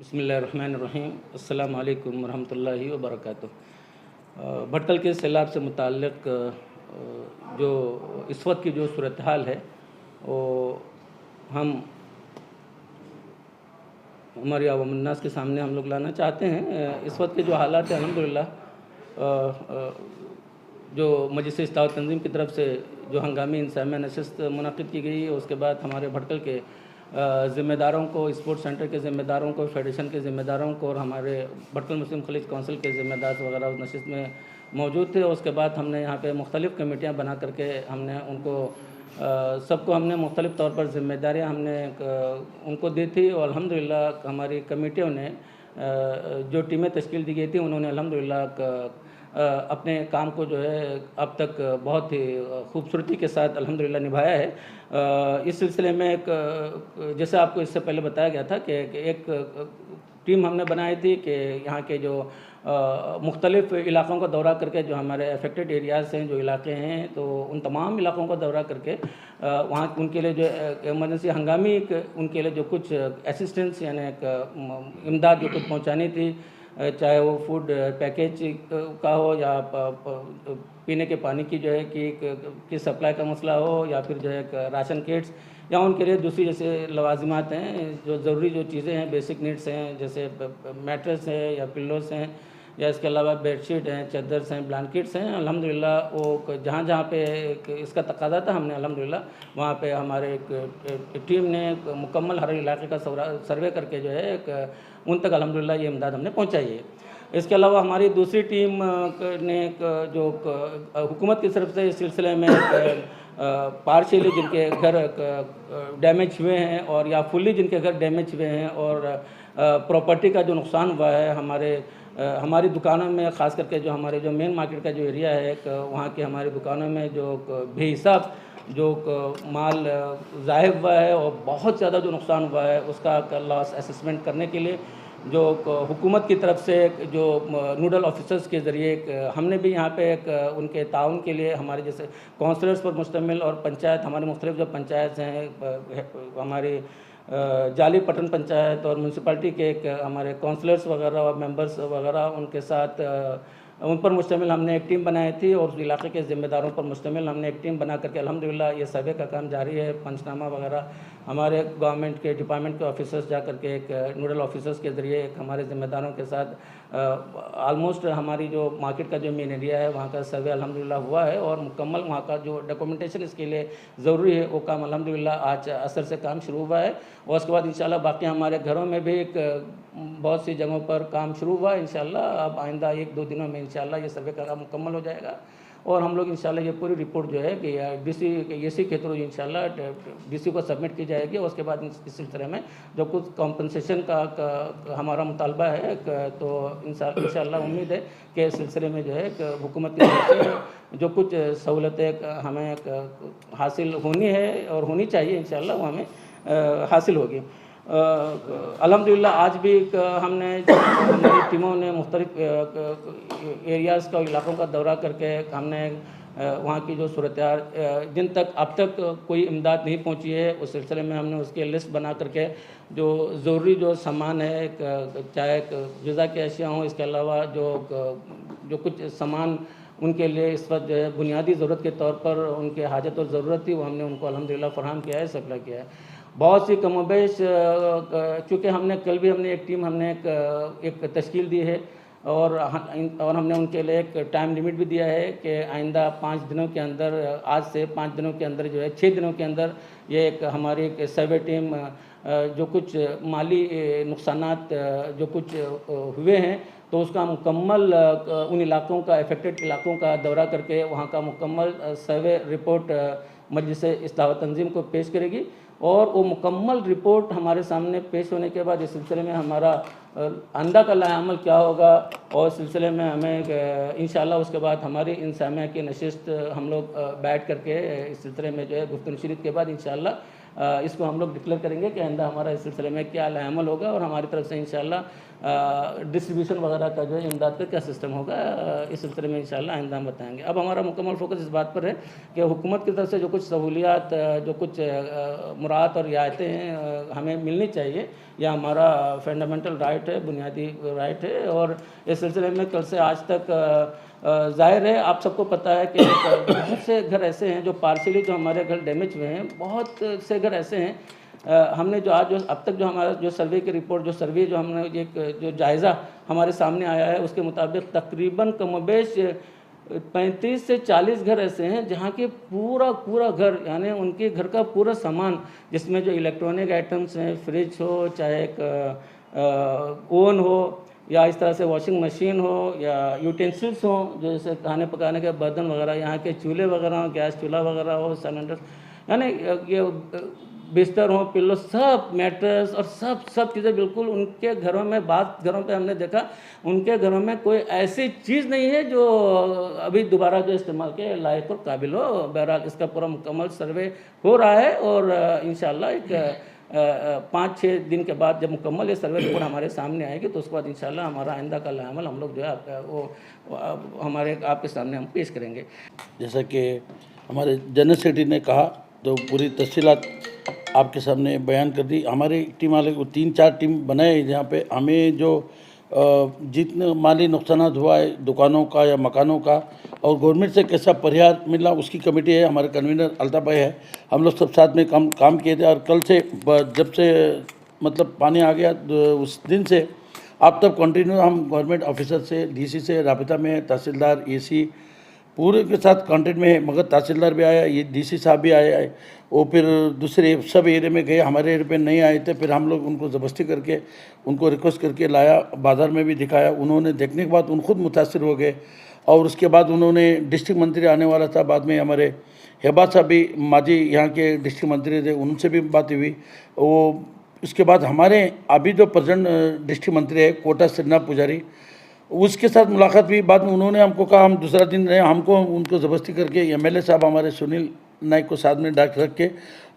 बिस्मिल्लाहिर्रहमानिर्रहीम। अस्सलामु अलैकुम वरहमतुल्लाहि वबरकातुहू। भटकल के सैलाब से मुताल्लिक़ जो इस वक्त की जो सूरत हाल है वो हम हमारी अवाम उन्नास के सामने हम लोग लाना चाहते हैं। इस वक्त के जो हालात हैं अल्हम्दुलिल्लाह जो मजलिस इस्लाह तंज़ीम की तरफ से जो हंगामी इंसामिया नशिस्त मुनक़िद की गई है, उसके बाद हमारे भटकल के ज़िम्मेदारों को, स्पोर्ट्स सेंटर के ज़िम्मेदारों को, फेडरेशन के ज़िम्मेदारों को और हमारे भटकल मुस्लिम खलीज काउंसिल के ज़िम्मेदार वगैरह उस नशिस्त में मौजूद थे। उसके बाद हमने यहाँ पे मुख्तलिफ़ कमेटियाँ बना करके हमने उनको सबको हमने मुख्तलिफ़ तौर पर ज़िम्मेदारियाँ हमने उनको दी थी और अल्हम्दुलिल्लाह हमारी कमेटियों ने जो टीमें तश्कील दी गई थी उन्होंने अल्हम्दुलिल्लाह अपने काम को जो है अब तक बहुत ही खूबसूरती के साथ अल्हम्दुलिल्लाह निभाया है। इस सिलसिले में जैसे आपको इससे पहले बताया गया था कि एक टीम हमने बनाई थी कि यहाँ के जो मुख्तलिफ़ इलाक़ों का दौरा करके जो हमारे अफेक्टेड एरियाज़ हैं, जो इलाके हैं, तो उन तमाम इलाक़ों का दौरा करके वहाँ उनके लिए जो एमरजेंसी हंगामी उनके लिए जो कुछ असिस्टेंस यानी इमदाद जो कुछ पहुँचानी थी, चाहे वो फूड पैकेज का हो या पीने के पानी की जो है कि सप्लाई का मसला हो या फिर जो है राशन किट्स या उनके लिए दूसरी जैसे लवाजिमात हैं, जो ज़रूरी जो चीज़ें हैं, बेसिक नीड्स हैं, जैसे मैट्रेस है या पिल्लोस हैं या इसके अलावा बेडशीट हैं, चद्दर्स हैं, ब्लैंकेट्स हैं। अल्हम्दुलिल्लाह वो जहाँ जहाँ पे इसका तकाज़ा था हमने अल्हम्दुलिल्लाह वहाँ पे हमारे एक टीम ने मुकम्मल हर इलाके का सर्वे करके जो है उन तक अल्हम्दुलिल्लाह ये इमदाद हमने पहुँचाई है। इसके अलावा हमारी दूसरी टीम ने जो हुकूमत की तरफ से इस सिलसिले में पार्शियली जिनके घर डैमेज हुए हैं और या फुल्ली जिनके घर डैमेज हुए हैं और प्रॉपर्टी का जो नुकसान हुआ है हमारी दुकानों में, ख़ास करके जो हमारे जो मेन मार्केट का जो एरिया है वहाँ की हमारी दुकानों में जो बेहिसाब जो माल ज़ाहिर हुआ है और बहुत ज़्यादा जो नुकसान हुआ है उसका लॉस असेसमेंट करने के लिए जो हुकूमत की तरफ से जो नोडल ऑफिसर्स के ज़रिए हमने भी यहाँ पे उनके ताउन के लिए हमारे जैसे काउंसलर्स पर मुश्तमिल और पंचायत हमारे मुख्तलिफ जो पंचायत हैं हमारी जाली पटन पंचायत और म्यूनसिपाल्टी के हमारे काउंसलर्स वगैरह और मेंबर्स वगैरह उनके साथ उन पर मुश्तमिल हमने एक टीम बनाई थी और उस इलाके के ज़िम्मेदारों पर मुश्तमिल हमने एक टीम बना करके अल्हम्दुलिल्लाह ये सर्वे का काम जारी है। पंचनामा वगैरह हमारे गवर्नमेंट के डिपार्टमेंट के ऑफिसर्स जा करके एक नोडल ऑफिसर्स के ज़रिए एक हमारे ज़िम्मेदारों के साथ आलमोस्ट हमारी जो मार्केट का जो मेन एरिया है वहाँ का सर्वे अल्हम्दुलिल्लाह हुआ है और मुकम्मल वहाँ का जो डॉक्यूमेंटेशन इसके लिए ज़रूरी है वो काम अल्हम्दुलिल्लाह आज असर से काम शुरू हुआ है और उसके बाद इंशाल्लाह बाकी हमारे घरों में भी बहुत सी जगहों पर काम शुरू हुआ है। इंशाल्लाह अब आइंदा 1-2 दिनों में इंशाल्लाह ये सर्वे का काम मुकम्मल हो जाएगा और हम लोग इंशाल्लाह ये पूरी रिपोर्ट जो है कि डीसी के थ्रू इंशाल्लाह डीसी को सबमिट की जाएगी और उसके बाद इस सिलसिले में जो कुछ कॉम्पनसेशन का हमारा मुतालबा है तो इंशाल्लाह उम्मीद है कि इस सिलसिले में जो है हुकूमत की तरफ से जो कुछ सहूलतें हमें हासिल होनी है और होनी चाहिए इंशाल्लाह वो हमें हासिल होगी। अल्हम्दुलिल्लाह आज भी हमने हमारी टीमों ने मुख्तलिफ एरियाज़ का इलाक़ों का दौरा करके हमने वहाँ की जो सूरत जिन तक अब तक कोई इमदाद नहीं पहुँची है उस सिलसिले में हमने उसकी लिस्ट बना करके जो ज़रूरी जो सामान है चाहे ग़िज़ा के अशिया हों, इसके अलावा जो कुछ सामान उनके लिए इस वक्त जो है बुनियादी ज़रूरत के तौर पर उनके हाजत और ज़रूरत थी वो हमने उनको अल्हम्दुलिल्लाह फराहम किया है, सप्लाई किया है। बहुत सी कमोबेश चूँकि एक टीम हमने एक तश्कील दी है और हमने उनके लिए एक टाइम लिमिट भी दिया है कि आइंदा 5 दिनों के अंदर, आज से 5 दिनों के अंदर जो है 6 दिनों के अंदर ये एक हमारी एक सर्वे टीम जो कुछ माली नुकसानात जो कुछ हुए हैं तो उसका मुकम्मल उन इलाक़ों का अफेक्टेड इलाक़ों का दौरा करके वहाँ का मुकम्मल सर्वे रिपोर्ट मजलिस इस्लाह तंज़ीम को पेश करेगी और वो मुकम्मल रिपोर्ट हमारे सामने पेश होने के बाद इस सिलसिले में हमारा आइंदा का लाएअमल क्या होगा और इस सिलसिले में हमें इंशाल्लाह उसके बाद हमारी इंसामिया की नशिस्त हम लोग बैठ करके इस सिलसिले में जो है गुफ्तगू नशीरत के बाद इंशाल्लाह इसको हम लोग डिक्लेयर करेंगे कि आइंदा हमारा इस सिलसिले में क्या अमल होगा और हमारी तरफ से इंशाल्लाह डिस्ट्रीब्यूशन वगैरह का जो है इमदाद का क्या सिस्टम होगा इस सिलसिले में इंशाल्लाह आइंदा हम बताएंगे। अब हमारा मुकम्मल फोकस इस बात पर है कि हुकूमत की तरफ से जो कुछ सहूलियात, जो कुछ मुराद और रियायतें हैं हमें मिलनी चाहिए, यह हमारा फंडामेंटल राइट है, बुनियादी राइट है। और इस सिलसिले में कल से आज तक ज़ाहिर है, आप सबको पता है कि बहुत से घर ऐसे हैं जो पार्शियली जो हमारे घर डैमेज हुए हैं, बहुत से घर ऐसे हैं। हमने जो आज जो अब तक जो हमारा जो सर्वे की रिपोर्ट, जो सर्वे जो हमने एक जो जायज़ा हमारे सामने आया है उसके मुताबिक तकरीबन कमोबेश 35 से 40 घर ऐसे हैं जहाँ के पूरा घर, यानी उनके घर का पूरा सामान, जिसमें जो इलेक्ट्रॉनिक आइटम्स हैं, फ्रिज हो, चाहे एक ओवन हो, या इस तरह से वॉशिंग मशीन हो, या यूटेंसिल्स हो जैसे खाने पकाने के बर्तन वगैरह, यहाँ के चूल्हे वगैरह हो, गैस चूल्हा वगैरह हो, सिलेंडर, यानी ये बिस्तर हो, पिल्लो, सब मैट्रेस और सब चीज़ें बिल्कुल उनके घरों में, बात घरों पे हमने देखा उनके घरों में कोई ऐसी चीज़ नहीं है जो अभी दोबारा जो इस्तेमाल के लायक और काबिल हो। बहरहाल इसका पूरा मुकम्मल सर्वे हो रहा है और इंशाल्लाह एक 5-6 दिन के बाद जब मुकम्मल ये सर्वे रिपोर्ट हमारे सामने आएगी तो उसके बाद इंशाल्लाह हमारा आइंदा का अमल हम लोग जो है वो हमारे आपके सामने हम पेश करेंगे। जैसा कि हमारे जनरल सेक्रेटरी ने कहा तो पूरी तफसीलात आपके सामने बयान कर दी। हमारी टीम वाले को 3-4 टीम बनाए जहाँ पे हमें जो जितने माली नुकसान हुआ है दुकानों का या मकानों का और गवर्नमेंट से कैसा परिहार मिला उसकी कमेटी है। हमारे कन्वीनर अल्ताफ भाई है, हम लोग सब साथ में काम किए थे। और कल से जब से मतलब पानी आ गया उस दिन से अब तक कंटिन्यू हम गवर्नमेंट ऑफिसर से, डीसी से राबिता में, तहसीलदार, एसी पूरे के साथ कांटेक्ट में है। मगर तहसीलदार भी आया, ये डीसी साहब भी आए, वो फिर दूसरे सब एरिया में गए, हमारे एरिया पे नहीं आए थे। फिर हम लोग उनको ज़बरदस्ती करके उनको रिक्वेस्ट करके लाया, बाज़ार में भी दिखाया। उन्होंने देखने के बाद उन खुद मुतासर हो गए और उसके बाद उन्होंने डिस्ट्रिक्ट मंत्री आने वाला था, बाद में हमारे हेबा साहब भी माजी यहाँ के डिस्ट्रिक्ट मंत्री थे, उनसे भी बात हुई। वो उसके बाद हमारे अभी जो प्रेजेंट डिस्ट्रिक्ट मंत्री है कोटा सिन्हा पुजारी, उसके साथ मुलाकात हुई। बाद में उन्होंने हमको कहा हम दूसरा दिन रहे, हमको उनको ज़बरदस्ती करके एमएलए साहब हमारे सुनील नाइक को साथ में रख के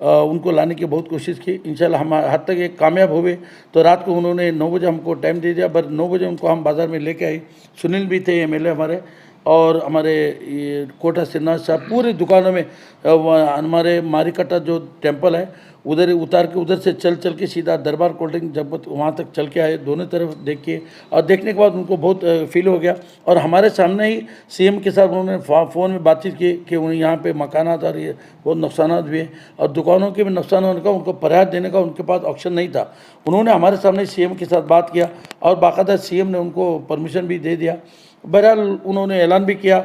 उनको लाने की बहुत कोशिश की। इंशाल्लाह हम हद तक एक कामयाब हुए। तो रात को उन्होंने 9 बजे हमको टाइम दे दिया, पर 9 बजे उनको हम बाज़ार में लेके आए। सुनील भी थे एमएलए हमारे, और हमारे ये कोटा सिन्हा साहब पूरी दुकानों में हमारे मारीकट्टा जो टेम्पल है उधर उतार के उधर से चल के सीधा दरबार कोल्ड ड्रिंक जब वहाँ तक चल के आए, दोनों तरफ देख के, और देखने के बाद उनको बहुत फील हो गया। और हमारे सामने ही सीएम के साथ उन्होंने फ़ोन में बातचीत की कि उन्हें यहाँ पे मकानात और ये बहुत नुकसान भी है और दुकानों के भी नुकसान होने का उनको परिहार देने का उनके पास ऑप्शन नहीं था। उन्होंने हमारे सामने सीएम के साथ बात किया और बाकायदा सीएम ने उनको परमिशन भी दे दिया। बहरहाल उन्होंने ऐलान भी किया।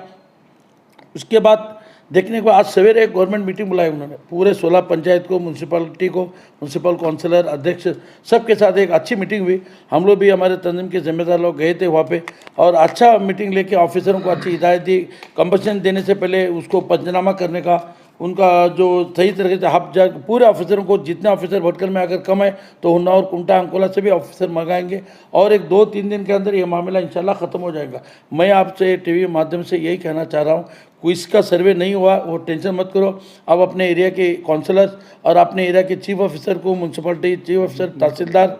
उसके बाद देखने के बाद आज सवेरे एक गवर्नमेंट मीटिंग बुलाई उन्होंने, पूरे 16 पंचायत को, म्यूनसिपालिटी को, म्यूनसिपल काउंसिलर, अध्यक्ष, सबके साथ एक अच्छी मीटिंग हुई। हम लोग भी हमारे तंजीम के जिम्मेदार लोग गए थे वहाँ पे और अच्छा मीटिंग लेके ऑफिसरों को अच्छी हिदायत दी। कंपनसेशन देने से पहले उसको पंचनामा करने का, उनका जो सही तरीके से हब जा पूरे ऑफिसरों को, जितने ऑफिसर भटकल में अगर कम है तो उन्नाव, कुंटा, अंकोला से भी ऑफिसर मंगाएंगे और एक 2-3 दिन के अंदर ये मामला इंशाल्लाह ख़त्म हो जाएगा। मैं आपसे टीवी माध्यम से यही कहना चाह रहा हूँ, कोई इसका सर्वे नहीं हुआ वो टेंशन मत करो। अब अपने एरिया के काउंसलर और अपने एरिया के चीफ ऑफिसर को, म्यूनसिपलिटी चीफ ऑफिसर, तहसीलदार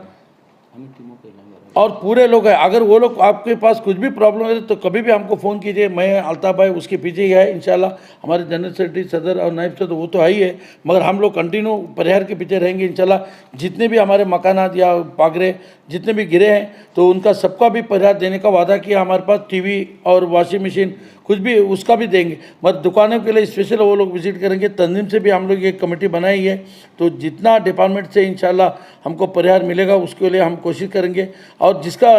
और पूरे लोग हैं, अगर वो लोग आपके पास कुछ भी प्रॉब्लम है तो कभी भी हमको फ़ोन कीजिए। मैं अल्ताफ भाई उसके पीछे ही है इंशाल्लाह। हमारे जनरल सेक्रेटरी, सदर और नायब सदर वो तो है ही है, मगर हम लोग कंटिन्यू परिहार के पीछे रहेंगे इंशाल्लाह। जितने भी हमारे मकानात या पागरे जितने भी गिरे हैं तो उनका सबका भी परिहार देने का वादा किया। हमारे पास टीवी और वॉशिंग मशीन कुछ भी उसका भी देंगे, मगर दुकानों के लिए स्पेशल वो लोग विजिट करेंगे। तंजीम से भी हम लोग एक कमेटी बनाई है, तो जितना डिपार्टमेंट से इंशाल्लाह हमको परिहार मिलेगा उसके लिए हम कोशिश करेंगे। और जिसका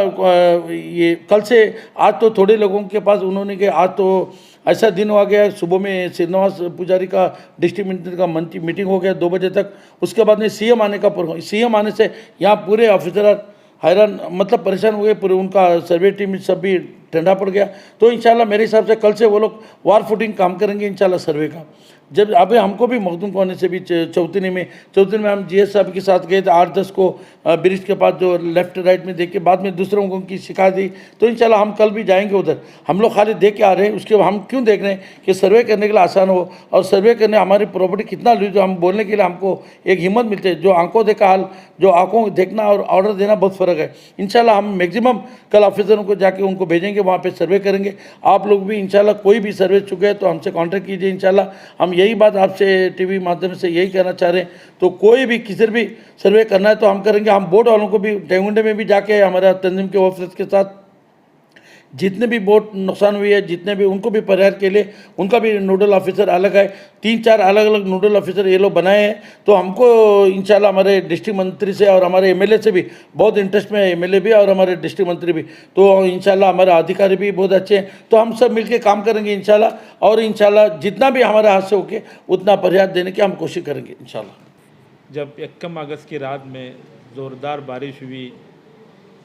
ये कल से आज तो थोड़े लोगों के पास उन्होंने कि आज तो ऐसा दिन आ गया, सुबह में श्रीनिवास पुजारी का डिस्ट्रिक्ट मिनिस्टर का मीटिंग हो गया 2 बजे तक। उसके बाद में सीएम आने का प्रोग्राम, सीएम आने से यहाँ पूरे ऑफिसर हैरान मतलब परेशान हो गए, पूरे उनका सर्वे टीम सब भी ठंडा पड़ गया। तो इंशाल्लाह मेरे हिसाब से कल से वो लोग वार फुटिंग काम करेंगे इंशाल्लाह सर्वे का। जब अभी हमको भी मखदूम कोने से भी चौथनी में हम GS साहब के साथ गए थे 8-10 को ब्रिज के पास जो लेफ्ट राइट में देख के बाद में दूसरों को की सिखा दी। तो इंशाल्लाह हम कल भी जाएंगे उधर। हम लोग खाली देख के आ रहे हैं, उसके बाद हम क्यों देख रहे हैं कि सर्वे करने के लिए आसान हो, और सर्वे करने हमारी प्रॉपर्टी कितना लूज, जो हम बोलने के लिए हमको एक हिम्मत मिलती है। जो आंखों देखा हाल, जो आंखों देखना और ऑर्डर देना बहुत फ़र्क है। इंशाल्लाह हम मैक्सिमम कल ऑफिसरों को जाके उनको भेजेंगे, वहाँ पे सर्वे करेंगे। आप लोग भी इंशाल्लाह कोई भी सर्वे चुके हैं तो हमसे कांटेक्ट कीजिए। इंशाल्लाह हम यही बात आपसे टीवी माध्यम से यही कहना चाह रहे हैं। तो कोई भी किसी भी सर्वे करना है तो हम करेंगे। हम बोट वालों को भी टेंगुंडे में भी जाके हमारा तंजीम के ऑफिसर्स के साथ जितने भी बोट नुकसान हुई है, जितने भी उनको भी परिहार के लिए उनका भी नोडल ऑफिसर अलग है। 3-4 अलग अलग नोडल ऑफिसर ये लोग बनाए हैं। तो हमको इंशाल्लाह हमारे डिस्ट्रिक्ट मंत्री से और हमारे MLA से भी बहुत इंटरेस्ट में है, MLA भी और हमारे डिस्ट्रिक्ट मंत्री भी। तो इंशाल्लाह हमारे अधिकारी भी बहुत अच्छे हैं। तो हम सब मिलकर काम करेंगे इंशाल्लाह, और इंशाल्लाह जितना भी हमारे हाथ से होके उतना परिहार देने की हम कोशिश करेंगे इंशाल्लाह। जब 1 अगस्त की रात में ज़ोरदार बारिश हुई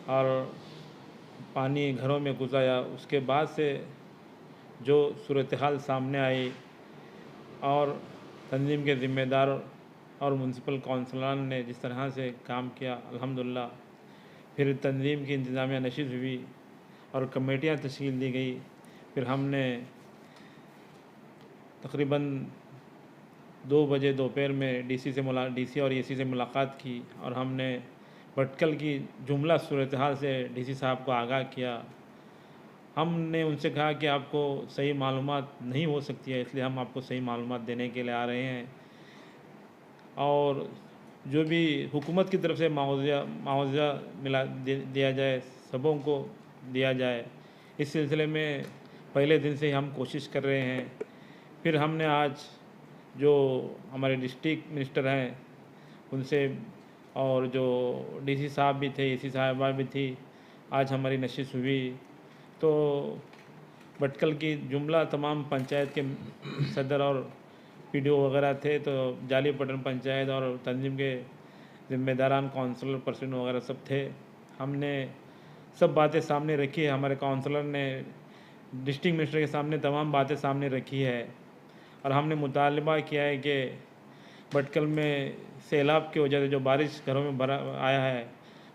और पानी घरों में घुस आया, उसके बाद से जो सूरत हाल सामने आई और तंजीम के ज़िम्मेदार और म्यूनसिपल कौंसलर ने जिस तरह से काम किया, अल्हम्दुलिल्लाह फिर तंजीम की इंतज़ामिया नशिस्त हुई और कमेटियाँ तश्कील दी गई। फिर हमने तकरीबन 2 बजे दोपहर में DC और AC से मुलाकात की और हमने भटकल की जुमला सूरत हाल से DC साहब को आगाह किया। हमने उनसे कहा कि आपको सही मालूमात नहीं हो सकती है, इसलिए हम आपको सही मालूमात देने के लिए आ रहे हैं, और जो भी हुकूमत की तरफ से मुआवजा दिया जाए, सबों को दिया जाए। इस सिलसिले में पहले दिन से ही हम कोशिश कर रहे हैं। फिर हमने आज जो हमारे डिस्ट्रिक्ट मिनिस्टर हैं उनसे, और जो DC साहब भी थे, AC साहबा भी थी, आज हमारी नशिस्त हुई। तो भटकल की जुमला तमाम पंचायत के सदर और PDO वगैरह थे, तो जालीपटन पंचायत और तंजीम के ज़िम्मेदारान काउंसलर पर्सन वगैरह सब थे। हमने सब बातें सामने रखी है। हमारे काउंसलर ने डिस्ट्रिक्ट मिनिस्टर के सामने तमाम बातें सामने रखी है, और हमने मुतालबा किया है कि भटकल में सैलाब की वजह से जो बारिश घरों में भरा आया है,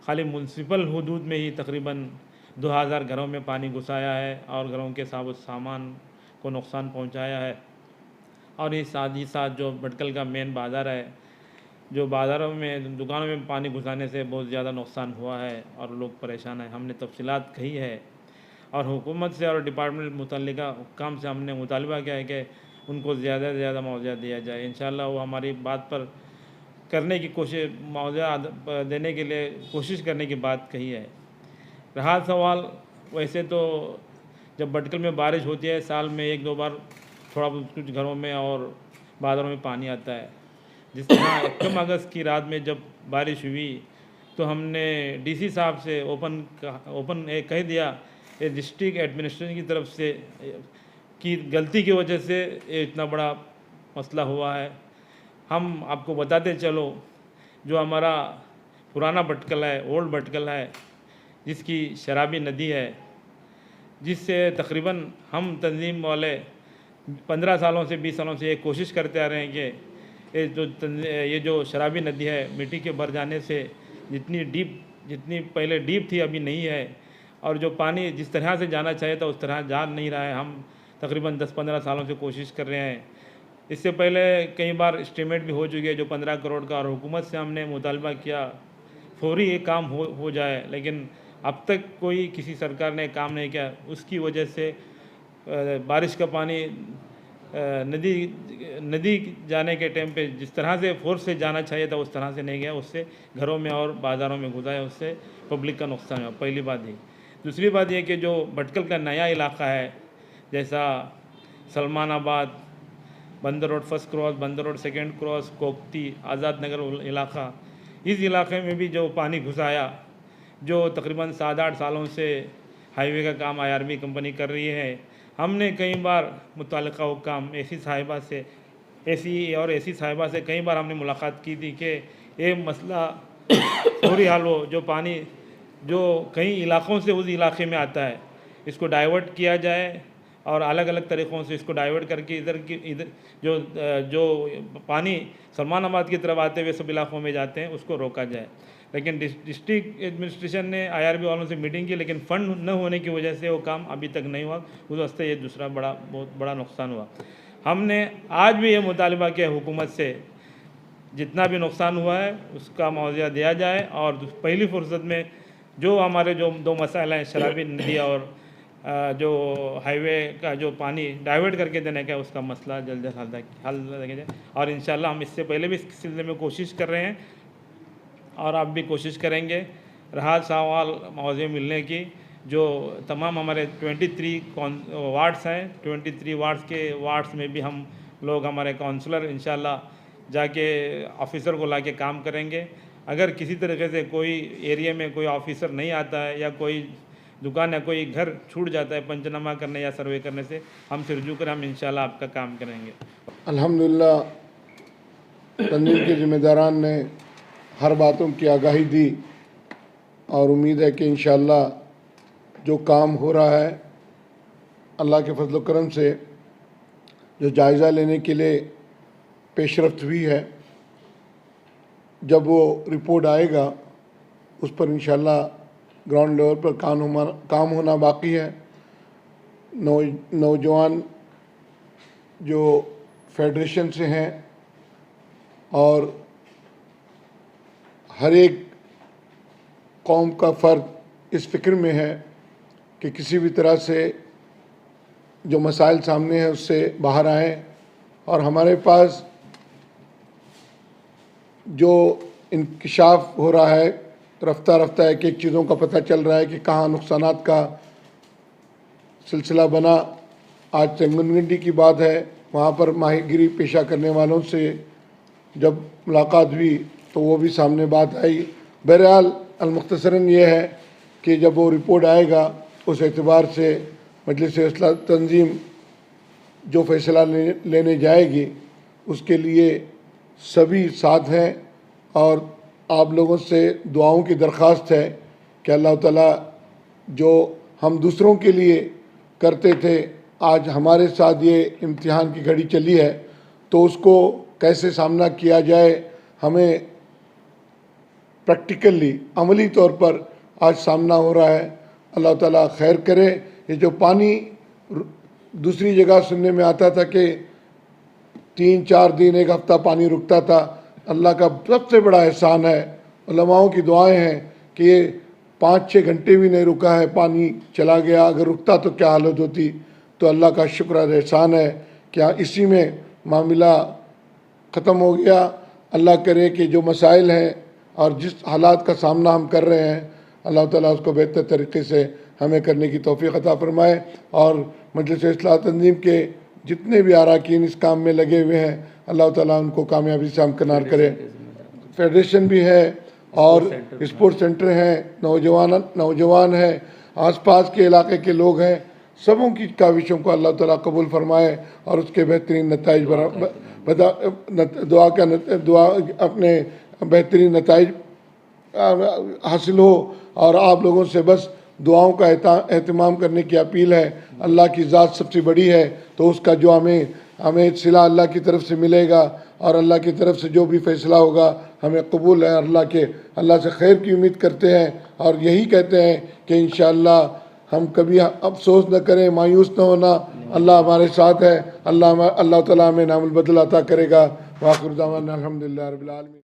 खाली म्यूनसिपल हुदूद में ही तकरीबन 2000 घरों में पानी घुस आया है और घरों के सामान को नुकसान पहुंचाया है। और इस साथ ही साथ जो भटकल का मेन बाज़ार है, जो बाज़ारों में दुकानों में पानी घुसाने से बहुत ज़्यादा नुकसान हुआ है और लोग परेशान हैं। हमने तफसीलात कही है और हुकूमत से और डिपार्टमेंट मुतल्लिका हुक्काम से हमने मुतालबा किया है कि उनको ज़्यादा से ज़्यादा मुआवजा दिया जाए। इंशाअल्लाह वो हमारी बात पर करने की कोशिश, मुआवजा देने के लिए कोशिश करने की बात कही है। रहा सवाल, वैसे तो जब भटकल में बारिश होती है साल में 1-2 बार थोड़ा बहुत कुछ घरों में और बाज़ारों में पानी आता है। जिस तरह 1 अगस्त की रात में जब बारिश हुई तो हमने DC साहब से ओपन कह दिया, ये डिस्ट्रिक्ट एडमिनिस्ट्रेशन की तरफ से की गलती की वजह से ये इतना बड़ा मसला हुआ है। हम आपको बताते चलो, जो हमारा पुराना भटकल है, ओल्ड भटकल है, जिसकी शराबी नदी है, जिससे तकरीबन हम तंजीम वाले 15 सालों से 20 सालों से ये कोशिश करते आ रहे हैं कि ये जो शराबी नदी है, मिट्टी के भर जाने से जितनी पहले डीप थी अभी नहीं है, और जो पानी जिस तरह से जाना चाहिए था उस तरह जा नहीं रहा है। हम तकरीबन 10-15 सालों से कोशिश कर रहे हैं। इससे पहले कई बार एस्टीमेट भी हो चुकी है जो 15 करोड़ का, और हुकूमत से हमने मुतालबा किया फौरी ये काम हो जाए, लेकिन अब तक कोई किसी सरकार ने काम नहीं किया। उसकी वजह से बारिश का पानी नदी जाने के टाइम पे जिस तरह से फोर्स से जाना चाहिए था उस तरह से नहीं गया, उससे घरों में और बाज़ारों में घुसा है, उससे पब्लिक का नुकसान हुआ। पहली बात ये। दूसरी बात यह कि जो भटकल का नया इलाका है, जैसा सलमानाबाद, बंदर रोड फर्स्ट क्रॉस, बंदर road second cross, कोकती, Azad Nagar इलाका, इस इलाके में भी जो पानी घुस आया, जो तकरीबन 7-8 सालों से हाईवे का काम IRB कंपनी कर रही है। हमने कई बार मुतल्लिका हुक्काम AC साहिबा से कई बार हमने मुलाकात की थी कि ये मसला फौरी हाल हो, जो पानी जो कई इलाक़ों से उस इलाके में आता है इसको डाइवर्ट किया जाए और अलग अलग तरीक़ों से इसको डाइवर्ट करके इधर जो पानी सलमानाबाद की तरफ आते हुए सब इलाकों में जाते हैं उसको रोका जाए। लेकिन डिस्ट्रिक्ट एडमिनिस्ट्रेशन ने IRB वालों से मीटिंग की, लेकिन फ़ंड न होने की वजह से वो काम अभी तक नहीं हुआ। उस वास्ते ये दूसरा बहुत बड़ा नुकसान हुआ। हमने आज भी ये मुतालबा किया हुकूमत से, जितना भी नुकसान हुआ है उसका मुआवजा दिया जाए, और पहली फुर्सत में जो हमारे जो दो मसाइल हैं, शराबी नदी और जो हाईवे का जो पानी डाइवर्ट करके देने का, उसका मसला जल्द हल किया जाए। और इंशाल्लाह हम इससे पहले भी इस सिलसिले में कोशिश कर रहे हैं और आप भी कोशिश करेंगे। रहा सवाल मुआवजे मिलने की, जो तमाम हमारे 23 वार्ड्स हैं, 23 वार्ड्स में भी हम लोग, हमारे काउंसलर इंशाल्लाह जाके ऑफिसर को लाके काम करेंगे। अगर किसी तरीके से कोई एरिया में कोई ऑफिसर नहीं आता है या कोई दुकान या कोई घर छूट जाता है पंचनामा करने या सर्वे करने से, हमसे रुजू कर हम इंशाल्लाह आपका काम करेंगे। अल्हम्दुलिल्लाह तंजीम के ज़िम्मेदारान ने हर बातों की आगाही दी और उम्मीद है कि इंशाल्लाह जो काम हो रहा है अल्लाह के फजल करम से, जो जायज़ा लेने के लिए पेशरफ्त हुई है, जब वो रिपोर्ट आएगा उस पर इंशाल्लाह ग्राउंड लेवल पर काम होना बाकी है। नौजवान जो फेडरेशन से हैं और हर एक कौम का फ़र्द इस फ़िक्र में है कि किसी भी तरह से जो मसाइल सामने हैं उससे बाहर आएँ, और हमारे पास जो इंकशाफ हो रहा है, रफ्ता रफ्ता एक एक चीज़ों का पता चल रहा है कि कहाँ नुकसानात का सिलसिला बना। आज तेंगनगंडी की बात है, वहाँ पर माहीगिरी पेशा करने वालों से जब मुलाकात हुई तो वो भी सामने बात आई। बहरहाल अलमुख्तसरन ये है कि जब वो रिपोर्ट आएगा उस एतबार से मजलिस इस्लाह तंजीम जो फ़ैसला लेने जाएगी उसके लिए सभी साथ हैं, और आप लोगों से दुआओं की दरख्वास्त है कि अल्लाह ताला जो हम दूसरों के लिए करते थे, आज हमारे साथ ये इम्तिहान की घड़ी चली है तो उसको कैसे सामना किया जाए, हमें प्रैक्टिकली अमली तौर पर आज सामना हो रहा है। अल्लाह ताला खैर करे। ये जो पानी दूसरी जगह सुनने में आता था कि 3-4 दिन, एक हफ़्ता पानी रुकता था, अल्लाह का सबसे बड़ा एहसान है, उलमाओं की दुआएं हैं कि ये 5-6 घंटे भी नहीं रुका है, पानी चला गया। अगर रुकता तो क्या हालत होती। तो अल्लाह का शुक्र और एहसान है कि इसी में मामला ख़त्म हो गया। अल्लाह करे कि जो मसाइल हैं और जिस हालात का सामना हम कर रहे हैं, अल्लाह ताला उसको बेहतर तरीके से हमें करने की तौफीक अता फरमाए। और मजलिस इस्लाह तंजीम के जितने भी अरकान इस काम में लगे हुए हैं, अल्लाह ताला उनको कामयाबी से हमकिनार करे। फेडरेशन भी है और स्पोर्ट्स सेंटर हैं, नौजवान हैं, आसपास के इलाके के लोग हैं, सबों की काविशों को अल्लाह ताला कबूल फरमाए और उसके बेहतरीन नताइज दुआ अपने बेहतरीन नताइज हासिल हो। और आप लोगों से बस दुआओं का एहतमाम करने की अपील है। अल्लाह की ज़ात सबसे बड़ी है, तो उसका जो हमें सिला अल्लाह की तरफ से मिलेगा, और अल्लाह की तरफ से जो भी फ़ैसला होगा हमें कबूल है। अल्लाह से खैर की उम्मीद करते हैं और यही कहते हैं कि इंशाअल्लाह हम कभी अफसोस न करें, मायूस न होना। अल्लाह हमारे साथ है। अल्लाह ताला हमें नामुल बदल अता करेगा। वाखिर दावाना अल्हम्दुलिल्लाहि रब्बिल आलमीन।